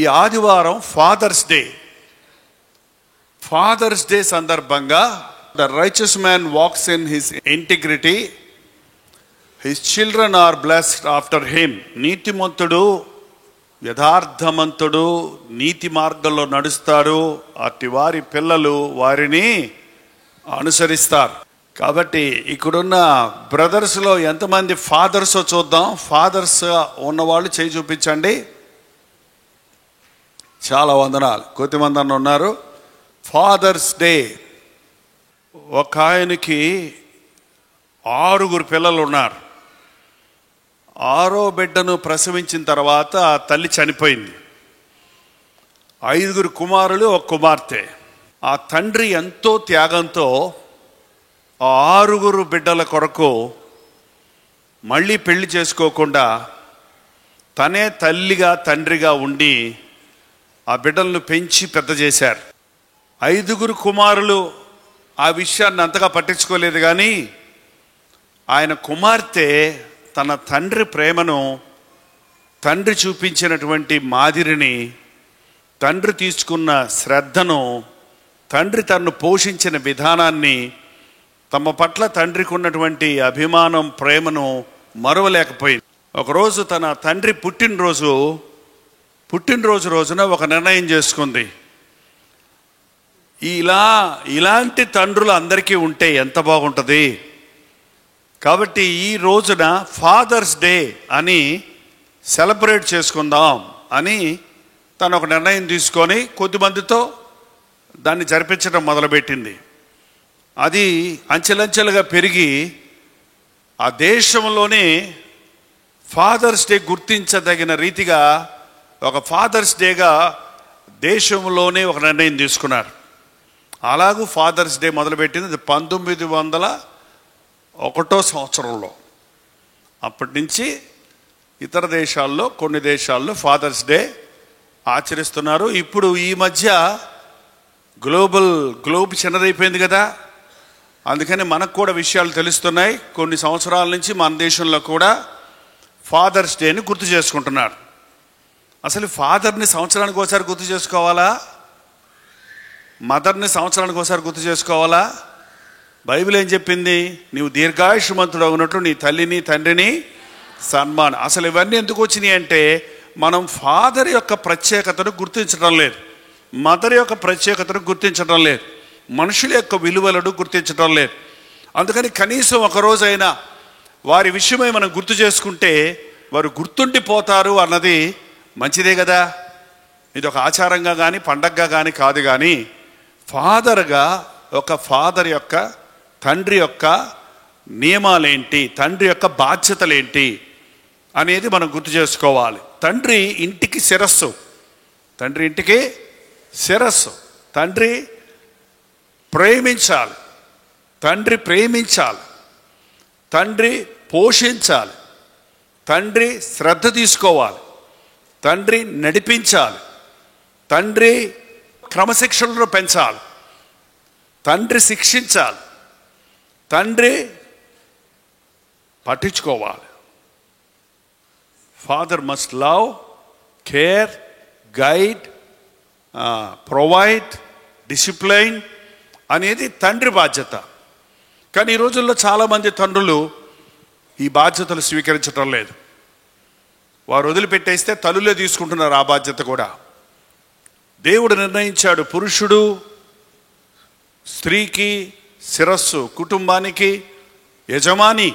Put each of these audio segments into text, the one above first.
ఈ ఆదివారం Father's Day సందర్భంగా the righteous man walks in his integrity, his children are blessed after him. నీతిమంతుడు, యథార్థమంతుడు, నీతి మార్గంలో నడుస్తాడు, అట్టి వారి పిల్లలు వారిని అనుసరిస్తారు. కాబట్టి ఇక్కడున్న బ్రదర్స్లో ఎంతమంది ఫాదర్స్ చూద్దాం. ఫాదర్స్ ఉన్నవాళ్ళు చేయి చూపించండి. చాలా వందనాలు. కొద్దిమంది అన్న ఉన్నారు. Father's Day. ఒక ఆయనకి 6 పిల్లలు ఉన్నారు. 6వ బిడ్డను ప్రసవించిన తర్వాత ఆ తల్లి చనిపోయింది. 5 కుమారులు, 1 కుమార్తె. ఆ తండ్రి ఎంతో త్యాగంతో ఆ 6 బిడ్డల కొరకు మళ్ళీ పెళ్లి చేసుకోకుండా తనే తల్లిగా తండ్రిగా ఉండి ఆ బిడ్డలను పెంచి పెద్ద చేశారు. 5 కుమారులు ఆ విషయాన్ని అంతగా పట్టించుకోలేదు. కానీ ఆయన కుమార్తె తన తండ్రి ప్రేమను, తండ్రి చూపించినటువంటి మాదిరిని, తండ్రి తీసుకున్న శ్రద్ధను, తండ్రి తనను పోషించిన విధానాన్ని, తమ పట్ల తండ్రికి ఉన్నటువంటి అభిమానం, ప్రేమను మరవలేకపోయింది. ఒకరోజు తన తండ్రి పుట్టినరోజు రోజున ఒక నిర్ణయం చేసుకుంది. ఇలాంటి తండ్రులు అందరికీ ఉంటే ఎంత బాగుంటుంది. కాబట్టి ఈ రోజున ఫాదర్స్ డే అని సెలబ్రేట్ చేసుకుందాం అని తను ఒక నిర్ణయం తీసుకొని కొద్దిమందితో దాన్ని జరిపించడం మొదలుపెట్టింది. అది అంచెలంచెలుగా పెరిగి ఆ దేశంలోనే ఫాదర్స్ డే గుర్తించదగిన రీతిగా ఒక ఫాదర్స్ డేగా దేశంలోనే ఒక నిర్ణయం తీసుకున్నారు. అలాగూ ఫాదర్స్ డే మొదలుపెట్టింది 1901 సంవత్సరంలో. అప్పటి నుంచి ఇతర దేశాల్లో, కొన్ని దేశాల్లో ఫాదర్స్ డే ఆచరిస్తున్నారు. ఇప్పుడు ఈ మధ్య గ్లోబ్ చిన్నదైపోయింది కదా, అందుకని మనకు కూడా విషయాలు తెలుస్తున్నాయి. కొన్ని సంవత్సరాల నుంచి మన దేశంలో కూడా ఫాదర్స్ డేని గుర్తు చేసుకుంటున్నారు. అసలు ఫాదర్ని సంవత్సరానికి ఒకసారి గుర్తు చేసుకోవాలా? మదర్ని సంవత్సరానికి ఒకసారి గుర్తు చేసుకోవాలా? బైబిల్ ఏం చెప్పింది? నీవు దీర్ఘాయుష్మంతుడు ఉన్నట్లు నీ తల్లిని తండ్రిని సన్మానం. అసలు ఇవన్నీ ఎందుకు వచ్చినాయి అంటే మనం ఫాదర్ యొక్క ప్రత్యేకతను గుర్తించడం లేదు, మదర్ యొక్క ప్రత్యేకతను గుర్తించడం లేదు, మనుషుల యొక్క విలువలను గుర్తించడం లేదు. అందుకని కనీసం ఒకరోజైనా వారి విషయమై మనం గుర్తు చేసుకుంటే వారు గుర్తుండిపోతారు అన్నది మంచిదే కదా. ఇది ఒక ఆచారంగా కానీ పండగగా కానీ కాదు. కానీ ఫాదర్గా ఒక ఫాదర్ యొక్క, తండ్రి యొక్క నియమాలేంటి, తండ్రి యొక్క బాధ్యతలేంటి అనేది మనం గుర్తు చేసుకోవాలి. తండ్రి ఇంటికి శిరస్సు. తండ్రి ప్రేమించాలి, తండ్రి పోషించాలి, తండ్రి శ్రద్ధ తీసుకోవాలి, తండ్రి నడిపించాలి, తండ్రి క్రమశిక్షణలో పెంచాలి, తండ్రి శిక్షించాలి, తండ్రి పట్టించుకోవాలి. Father must love, care, guide, provide, discipline అనేది తండ్రి బాధ్యత. కానీ ఈ రోజుల్లో చాలామంది తండ్రులు ఈ బాధ్యతలు స్వీకరించడం లేదు. వారు వదిలిపెట్టేస్తే తల్లులే తీసుకుంటున్నారు ఆ బాధ్యత కూడా. దేవుడు నిర్ణయించాడు, పురుషుడు స్త్రీకి శిరస్సు, కుటుంబానికి యజమాని.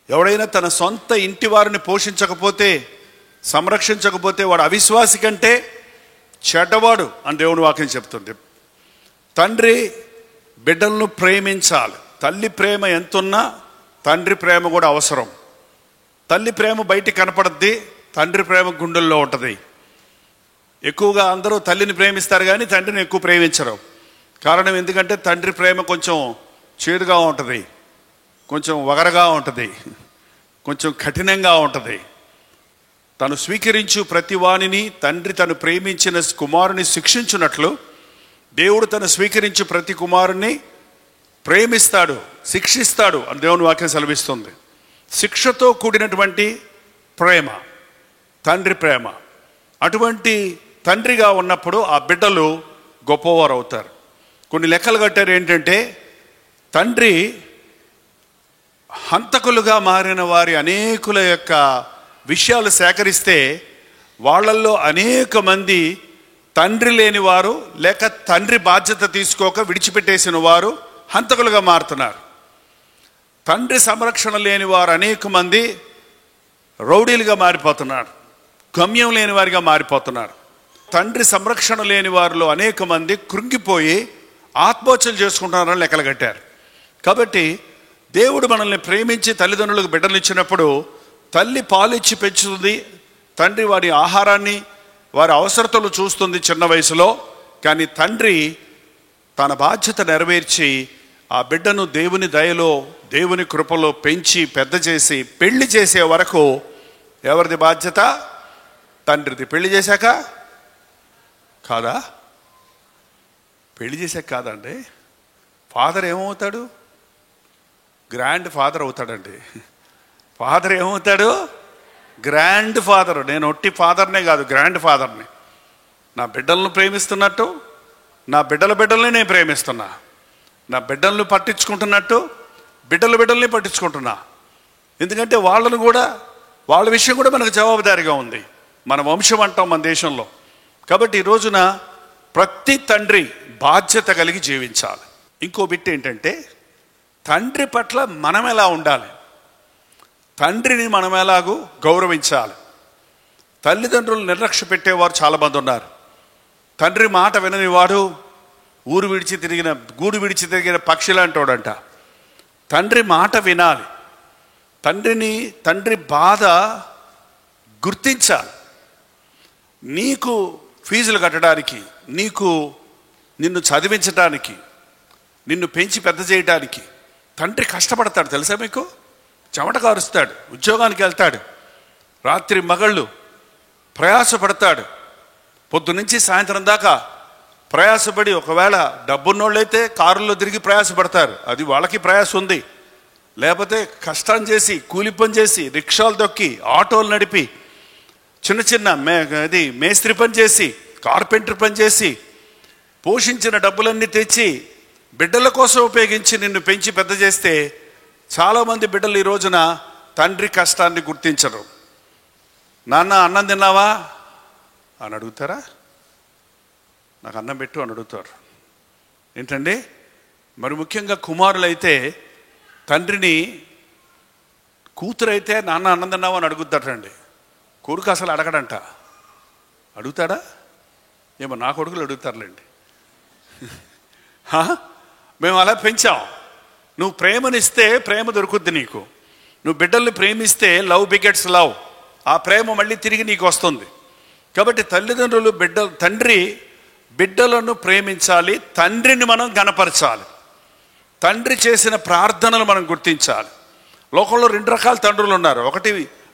ఎవడైనా తన సొంత ఇంటి వారిని పోషించకపోతే, సంరక్షించకపోతే వాడు అవిశ్వాసి కంటే చెడ్డవాడు అని దేవుని వాక్యం చెప్తుంది. తండ్రి బిడ్డలను ప్రేమించాలి. తల్లి ప్రేమ ఎంతున్నా తండ్రి ప్రేమ కూడా అవసరం. తల్లి ప్రేమ బయటికి కనపడద్ది, తండ్రి ప్రేమ గుండెల్లో ఉంటుంది. ఎక్కువగా అందరూ తల్లిని ప్రేమిస్తారు కానీ తండ్రిని ఎక్కువ ప్రేమించరు. కారణం ఎందుకంటే తండ్రి ప్రేమ కొంచెం చేదుగా ఉంటుంది, కొంచెం వగరగా ఉంటుంది, కొంచెం కఠినంగా ఉంటుంది. తను స్వీకరించు ప్రతి వానిని తండ్రి తను ప్రేమించిన కుమారుని శిక్షించున్నట్లు దేవుడు తను స్వీకరించు ప్రతి కుమారుని ప్రేమిస్తాడు, శిక్షిస్తాడు అని దేవుని వాక్యం సెలవిస్తుంది. శిక్షతో కూడినటువంటి ప్రేమ తండ్రి ప్రేమ. అటువంటి తండ్రిగా ఉన్నప్పుడు ఆ బిడ్డలు గొప్పవారు అవుతారు. కొన్ని లెక్కలు కట్టారు ఏంటంటే, తండ్రి హంతకులుగా మారిన వారి అనేకుల యొక్క విషయాలు సేకరిస్తే వాళ్ళల్లో అనేక మంది తండ్రి లేని వారు, లేక తండ్రి బాధ్యత తీసుకోక విడిచిపెట్టేసిన వారు హంతకులుగా మారుతున్నారు. తండ్రి సంరక్షణ లేని వారు అనేక మంది రౌడీలుగా మారిపోతున్నారు, గమ్యం లేని వారిగా మారిపోతున్నారు. తండ్రి సంరక్షణ లేని వారిలో అనేక మంది కృంగిపోయి ఆత్మహత్యలు చేసుకుంటున్నారని లెక్కలు కట్టారు. కాబట్టి దేవుడు మనల్ని ప్రేమించి తల్లిదండ్రులకు బిడ్డలు ఇచ్చినప్పుడు తల్లి పాలిచ్చి పెంచుతుంది, తండ్రి వారి ఆహారాన్ని వారి అవసరతలు చూస్తుంది చిన్న వయసులో. కానీ తండ్రి తన బాధ్యత నెరవేర్చి ఆ బిడ్డను దేవుని దయలో దేవుని కృపలో పెంచి పెద్ద చేసి పెళ్లి చేసే వరకు ఎవరిది బాధ్యత? తండ్రిది. పెళ్లి చేశాక కాదా? పెళ్లి చేశాక కాదండి. ఫాదర్ ఏమవుతాడు? గ్రాండ్ ఫాదర్ అవుతాడండి. ఫాదర్ ఏమవుతాడు? Grandfather. నేను ఒట్టి ఫాదర్నే కాదు, గ్రాండ్ ఫాదర్ని. నా బిడ్డలను ప్రేమిస్తున్నట్టు నా బిడ్డలని నేను ప్రేమిస్తున్నా. నా బిడ్డలను పట్టించుకుంటున్నట్టు బిడ్డల్ని పట్టించుకుంటున్నా. ఎందుకంటే వాళ్ళ విషయం కూడా మనకు జవాబుదారీగా ఉంది. మన వంశం అంటాం మన దేశంలో. కాబట్టి ఈ రోజున ప్రతి తండ్రి బాధ్యత కలిగి జీవించాలి. ఇంకో బిట్ ఏంటంటే, తండ్రి పట్ల మనం ఎలా ఉండాలి, తండ్రిని మనం ఎలాగూ గౌరవించాలి. తల్లిదండ్రులు నిర్లక్ష్య పెట్టేవారు చాలామంది ఉన్నారు. తండ్రి మాట విననివాడు గూడు విడిచి తిరిగిన పక్షి లాంటోడంట. తండ్రి మాట వినాలి. తండ్రి బాధ గుర్తించాలి. నీకు ఫీజులు కట్టడానికి, నిన్ను చదివించడానికి, నిన్ను పెంచి పెద్ద చేయడానికి తండ్రి కష్టపడతాడు. తెలుసా మీకు? చెమట కారుస్తాడు, ఉద్యోగానికి వెళ్తాడు, రాత్రి మగళ్ళు ప్రయాసపడతాడు, పొద్దునుంచి సాయంత్రం దాకా ప్రయాసపడి, ఒకవేళ డబ్బున్నోళ్ళైతే కారుల్లో తిరిగి ప్రయాసపడతారు, అది వాళ్ళకి ప్రయాస ఉంది. లేకపోతే కష్టం చేసి కూలి పని చేసి రిక్షాలు దొక్కి ఆటోలు నడిపి చిన్న మేస్త్రి పని చేసి కార్పెంటర్ పని చేసి పోషించిన డబ్బులన్నీ తెచ్చి బిడ్డల కోసం ఉపయోగించి నిన్ను పెంచి పెద్ద చేస్తే చాలామంది బిడ్డలు ఈ రోజున తండ్రి కష్టాన్ని గుర్తించరు. నాన్న అన్నం తిన్నావా అని అడుగుతారా? నాకు అన్నం పెట్టు అని అడుగుతారు. ఏంటండి? మరి ముఖ్యంగా కుమారులైతే తండ్రిని, కూతురైతే నాన్న అన్నం తిన్నావా అని అడుగుతాడండి. కొడుకు అసలు అడగడంట. అడుగుతాడా? ఏమో నా కొడుకులు అడుగుతారులేండి. మేము అలా పెంచాం. నువ్వు ప్రేమనిస్తే ప్రేమ దొరుకుద్ది నీకు. నువ్వు బిడ్డల్ని ప్రేమిస్తే లవ్ బిగెట్స్ లవ్. ఆ ప్రేమ మళ్ళీ తిరిగి నీకు వస్తుంది. కాబట్టి తల్లిదండ్రులు తండ్రి బిడ్డలను ప్రేమించాలి, తండ్రిని మనం గణపరచాలి, తండ్రి చేసిన ప్రార్థనలు మనం గుర్తించాలి. లోకంలో 2 రకాల తండ్రులు ఉన్నారు. ఒకటి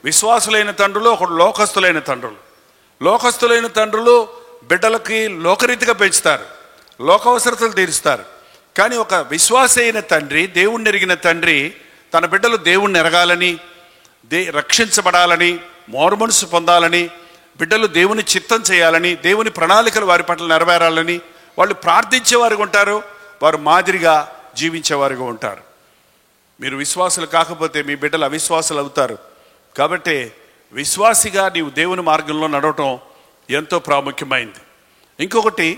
విశ్వాసులైన తండ్రులు, ఒకటి లోకస్తులైన తండ్రులు. లోకస్తులైన తండ్రులు బిడ్డలకి లోకరీతిగా పెంచుతారు, లోక అవసరతలు తీరుస్తారు. కానీ ఒక విశ్వాసి అయిన తండ్రి, దేవుణ్ణి ఎరిగిన తండ్రి తన బిడ్డలు దేవుణ్ణి ఎరగాలని, రక్షించబడాలని, మారుమనసు పొందాలని, బిడ్డలు దేవుని చిత్తం చేయాలని, దేవుని ప్రణాళికలు వారి పట్ల నెరవేరాలని వాళ్ళు ప్రార్థించేవారుగా ఉంటారు, వారు మాదిరిగా జీవించేవారుగా ఉంటారు. మీరు విశ్వాసులు కాకపోతే మీ బిడ్డలు అవిశ్వాసులు అవుతారు. కాబట్టి విశ్వాసిగా నీవు దేవుని మార్గంలో నడవటం ఎంతో ప్రాముఖ్యమైంది. ఇంకొకటి,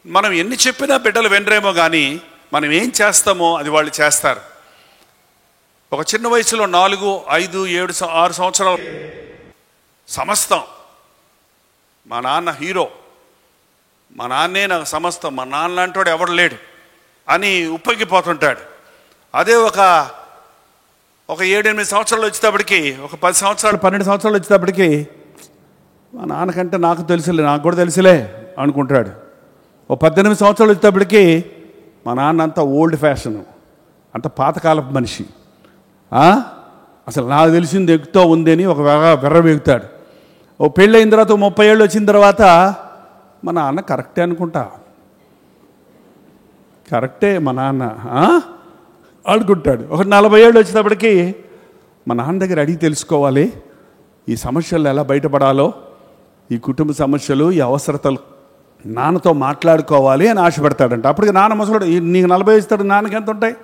మనం ఎన్ని చెప్పినా బిడ్డలు వినరేమో కానీ మనం ఏం చేస్తామో అది వాళ్ళు చేస్తారు. ఒక చిన్న వయసులో 4, 5, 7, 6 సంవత్సరాలు సమస్తం, మా నాన్న హీరో, మా నాన్నే నాకు సమస్తం, మా నాన్న లాంటి ఎవడు లేడు అని ఉప్పొంగిపోతుంటాడు. అదే ఒక 7-8 సంవత్సరాలు వచ్చేటప్పటికి, ఒక 10 సంవత్సరాలు 12 సంవత్సరాలు వచ్చేటప్పటికి మా నాన్నకంటే నాకు కూడా తెలుసులే అనుకుంటాడు. ఒక 18 సంవత్సరాలు వచ్చేటప్పటికి మా నాన్న అంతా ఓల్డ్ ఫ్యాషన్, అంత పాతకాలపు మనిషి, అసలు నాకు తెలిసింది ఎక్కుతో ఉందని ఒక వెర్రవేగుతాడు. ఓ పెళ్ళి అయిన తర్వాత 30 ఏళ్ళు వచ్చిన తర్వాత మా నాన్న కరెక్టే అనుకుంటా, కరెక్టే మా నాన్న అనుకుంటాడు. ఒక 40 ఏళ్ళు వచ్చేటప్పటికి మా నాన్న దగ్గర అడిగి తెలుసుకోవాలి, ఈ సమస్యలు ఎలా బయటపడాలో, ఈ కుటుంబ సమస్యలు, ఈ అవసరతలు నాన్నతో మాట్లాడుకోవాలి అని ఆశపడతాడంట. అప్పటికి నాన్న ముసలుడు, నీకు 40 ఇస్తాడు, నాన్నకి ఎంత ఉంటాయి?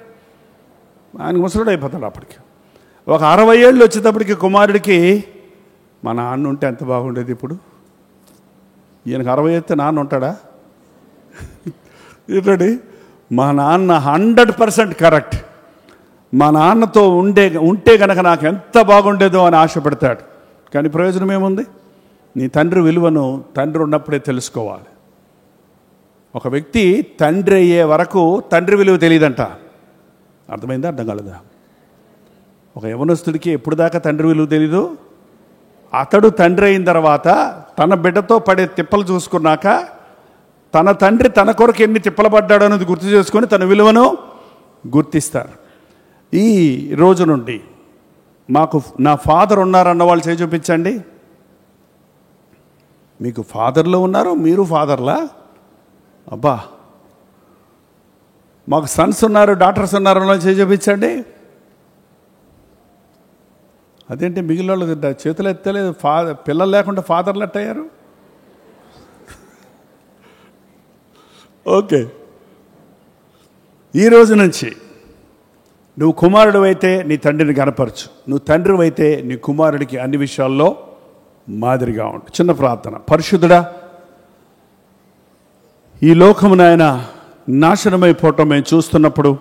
ఆయనకు ముసలుడు అయిపోతాడు. అప్పటికి ఒక 60 ఏళ్ళు వచ్చేటప్పటికి కుమారుడికి మా నాన్న ఉంటే ఎంత బాగుండేది. ఇప్పుడు ఈయనకు 60 అయితే నాన్న ఉంటాడా? ఏంటండి, మా నాన్న 100% కరెక్ట్, మా నాన్నతో ఉంటే కనుక నాకు ఎంత బాగుండేదో అని ఆశపడతాడు. కానీ ప్రయోజనం ఏముంది? నీ తండ్రి విలువను తండ్రి ఉన్నప్పుడే తెలుసుకోవాలి. ఒక వ్యక్తి తండ్రి అయ్యే వరకు తండ్రి విలువ తెలియదంట. అర్థమైందా? అర్థం కాలేదా? ఒక యవనస్తుడికి ఎప్పుడు దాకా తండ్రి విలువ తెలీదు. అతడు తండ్రి అయిన తర్వాత తన బిడ్డతో పడే తిప్పలు చూసుకున్నాక తన తండ్రి తన కొరకు ఎన్ని తిప్పలు పడ్డాడో అనేది గుర్తు చేసుకొని తన విలువను గుర్తిస్తారు. ఈ రోజు నుండి మాకు నా ఫాదర్ ఉన్నారన్న వాళ్ళు చేయి చూపించండి. మీకు ఫాదర్లు ఉన్నారు, మీరు ఫాదర్లా? అబ్బా. మాకు సన్స్ ఉన్నారు, డాక్టర్స్ ఉన్నారు అన్న వాళ్ళు చేయి చూపించండి. అదేంటి మిగిలిన వాళ్ళు చేతులు ఎత్తలేదు? పిల్లలు లేకుండా ఫాదర్లు ఎట్టయ్యారు? ఓకే, ఈ రోజు నుంచి నువ్వు కుమారుడు అయితే నీ తండ్రిని గనపరచు, నువ్వు తండ్రి అయితే నీ కుమారుడికి అన్ని విషయాల్లో మాదిరిగా ఉండు. చిన్న ప్రార్థన. పరిశుద్ధుడా, ఈ లోకమున ఆయన నాశనమైపోవటం మేము చూస్తున్నప్పుడు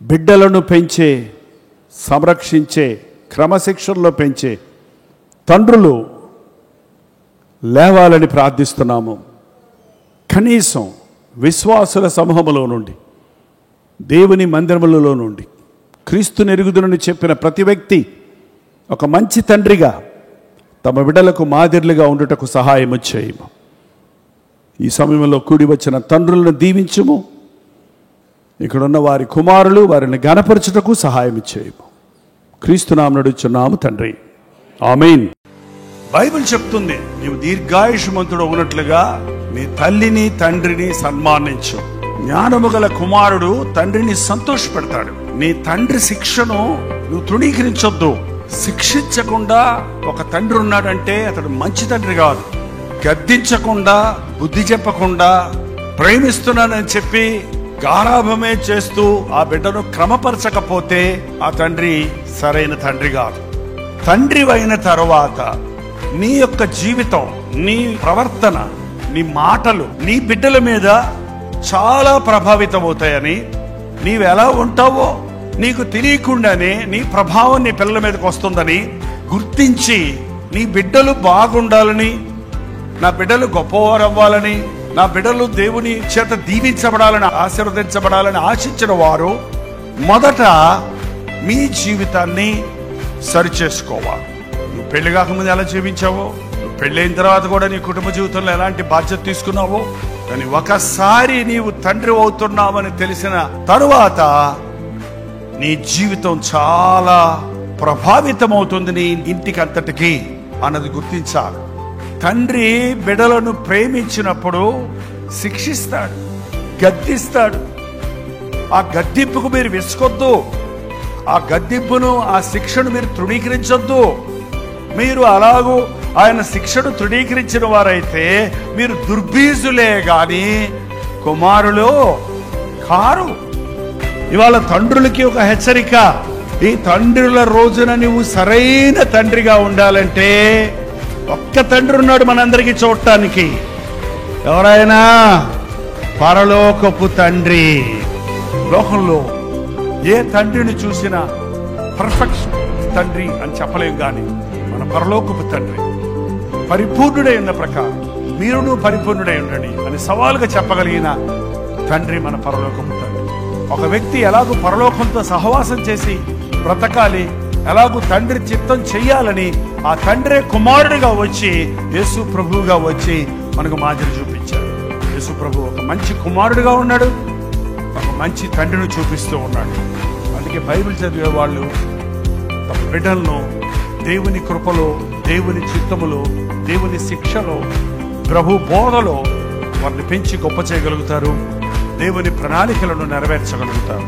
బిడ్డలను పెంచే, సంరక్షించే, క్రమశిక్షణలో పెంచే తండ్రులు లేవాలని ప్రార్థిస్తున్నాము. కనీసం విశ్వాసుల సమూహములో నుండి, దేవుని మందిరములలో నుండి క్రీస్తుని ఎరుగుదునని చెప్పిన ప్రతి వ్యక్తి ఒక మంచి తండ్రిగా తమ బిడ్డలకు మాదిరిగా ఉండుటకు సహాయము చేయము. ఈ సమయంలో కూడి వచ్చిన తండ్రులను దీవించుము. ఇక్కడున్న వారి కుమారులు వారిని గణపరచుటకు సహాయం చేయము. క్రీస్తు నామమున అడుగుచున్నాము తండ్రి, ఆమేన్. బైబిల్ చెప్తుంది, నీవు దీర్ఘాయుష్మంతుడు ఉన్నట్లుగా నీ తల్లిని తండ్రిని సన్మానించు. జ్ఞానము గల కుమారుడు తండ్రిని సంతోషపెడతాడు. నీ తండ్రి శిక్షను నువ్వు తృణీకరించొద్దు. శిక్షించకుండా ఒక తండ్రి ఉన్నాడంటే అతడు మంచి తండ్రి కాదు. గద్దించకుండా, బుద్ధి చెప్పకుండా, ప్రేమిస్తున్నానని చెప్పి గారాభమే చేస్తూ ఆ బిడ్డను క్రమపరచకపోతే ఆ తండ్రి సరైన తండ్రి కాదు. తండ్రి అయిన తర్వాత నీ యొక్క జీవితం, నీ ప్రవర్తన, నీ మాటలు నీ బిడ్డల మీద చాలా ప్రభావితం అవుతాయని, నీవు ఎలా ఉంటావో నీకు తెలియకుండానే నీ ప్రభావం నీ పిల్లల మీదకి వస్తుందని గుర్తించి నీ బిడ్డలు బాగుండాలని, నా బిడ్డలు గొప్పవారు అవ్వాలని, నా బిడ్డలు దేవుని చేత దీవించబడాలని, ఆశీర్వదించబడాలని ఆశించిన వారు మొదట మీ జీవితాన్ని సరిచేసుకోవాలి. నువ్వు పెళ్లి కాకముందు ఎలా జీవించావో, నువ్వు పెళ్ళైన తర్వాత కూడా నీ కుటుంబ జీవితంలో ఎలాంటి బాధ్యత తీసుకున్నావో, కానీ ఒకసారి నీవు తండ్రి అవుతున్నావని తెలిసిన తరువాత నీ జీవితం చాలా ప్రభావితం అవుతుంది నీ ఇంటికి అంతటికి అన్నది గుర్తించాలి. తండ్రి బిడ్డలను ప్రేమించినప్పుడు శిక్షిస్తాడు, గద్దిస్తాడు. ఆ గద్దింపుకు మీరు విసుకొద్దు. ఆ గద్దింపును, ఆ శిక్షను మీరు తృణీకరించొద్దు. మీరు అలాగూ ఆయన శిక్షను తృణీకరించిన వారైతే మీరు దుర్బీజులే గాని కుమారులు కారు. ఇవాళ తండ్రులకి ఒక హెచ్చరిక. ఈ తండ్రుల రోజున నువ్వు సరైన తండ్రిగా ఉండాలంటే ఒక్క తండ్రి ఉన్నాడు మనందరికీ చూడటానికి. ఎవరైనా? పరలోకపు తండ్రి. లోకంలో ఏ తండ్రిని చూసినా పర్ఫెక్ట్ తండ్రి అని చెప్పలేం, కానీ మన పరలోకపు తండ్రి పరిపూర్ణుడై ఉన్న ప్రకారం మీరును పరిపూర్ణుడై ఉండండి అని సవాలుగా చెప్పగలిగిన తండ్రి మన పరలోకపు తండ్రి. ఒక వ్యక్తి ఎలాగూ పరలోకంతో సహవాసం చేసి బ్రతకాలి, ఎలాగూ తండ్రి చిత్తం చెయ్యాలని ఆ తండ్రే కుమారుడిగా వచ్చి యేసు ప్రభువుగా వచ్చి మనకు మాదిరి చూపించాడు. యేసు ప్రభు ఒక మంచి కుమారుడిగా ఉన్నాడు, ఒక మంచి తండ్రిని చూపిస్తూ ఉన్నాడు. అందుకే బైబిల్ చదివే వాళ్ళు తమ బిడ్డలను దేవుని కృపలో, దేవుని చిత్తములో, దేవుని శిక్షలో, ప్రభు బోధలో వారిని పెంచి గొప్ప చేయగలుగుతారు. దేవుని ప్రణాళికలను నెరవేర్చగలుగుతారు.